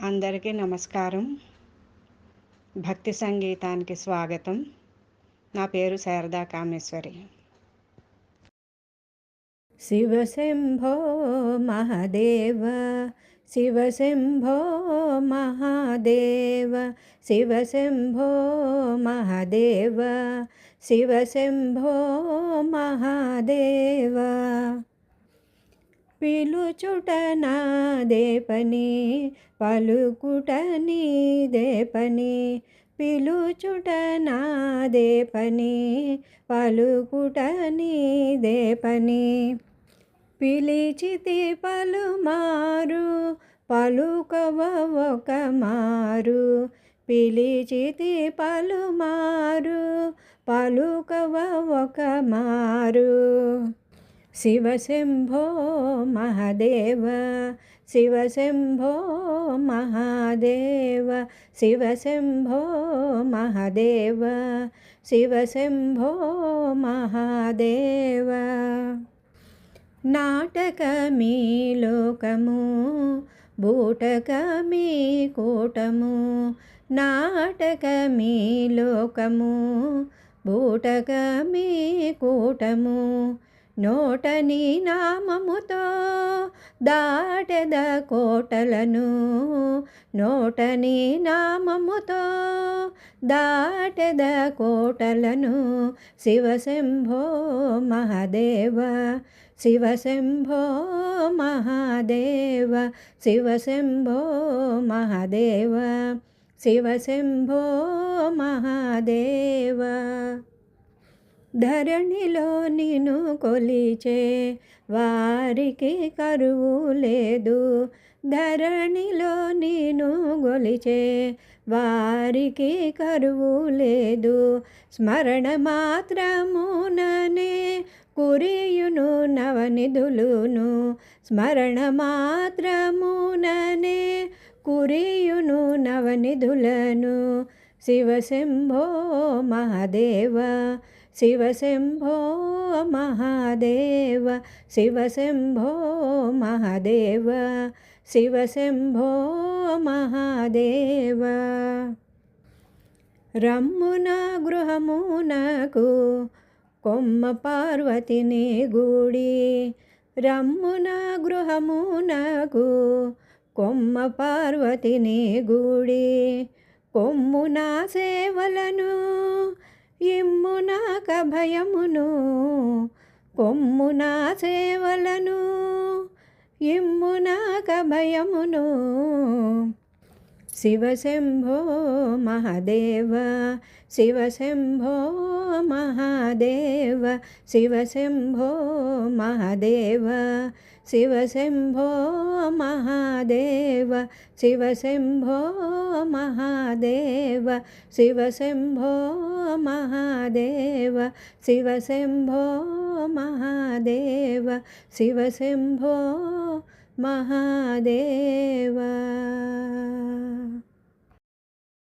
అందరికీ నమస్కారం. భక్తి సంగీతానికి స్వాగతం. నా పేరు శారదా కామేశ్వరి. శివశంభో మహాదేవ, శివశంభో మహాదేవ, శివశంభో మహాదేవ, శివశంభో మహాదేవ. పిలుచుట నాదే పని, పలుకుట నీదే పని. పిలుచుట నాదే పని, పలుకుట నీదే పని. పిలిచితి పలుమారు, పలుకవ ఒక మారు. పిలిచితి పలుమారు, పలుకవ ఒక మారు. శివశంభో మహాదేవ, శివశంభో మహాదేవ, శివశంభో మహాదేవ, శివశంభో మహాదేవ. నాటకమీ లోకము, బూటకమీ కూటము. నాటకమీ లోకము, బూటకమీ కూటము. నోటని నామముతో దాటెద కోటలను. నోటని నామముతో దాటెద కోటలను. శివశంభో మహాదేవ, శివశంభో మహాదేవ, శివశంభో మహాదేవ, శివశంభో మహాదేవ. ధరణిలో నిన్ను కొలిచే వారికి కరువు లేదు. ధరణిలో నిన్ను కొలిచే వారికి కరువు లేదు. స్మరణ మాత్రముననే కురియును నవనిధులును. స్మరణ మాత్రముననే కురియును నవనిధులను. శివశంభో మహాదేవ, శివశంభో మహాదేవ, శివశంభో మహాదేవ, శివశంభో మహాదేవ. రమ్మున గృహమునకు కొమ్మ పార్వతిని గూడి. రమ్మున గృహమునకు కొమ్మ పార్వతిని గూడి. కొమ్మున సేవలను ఇమ్మునాక భయమును. కొమ్మున సేవలను ఇమ్మునాక భయమును. శివశంభో మహాదేవ, శివశంభో మహాదేవ, శివశంభో మహాదేవ, శివశంభో మహాదేవ, శివశంభో మహాదేవ, శివశంభో మహాదేవ, శివశంభో మహాదేవ, శివశంభో మహాదేవ.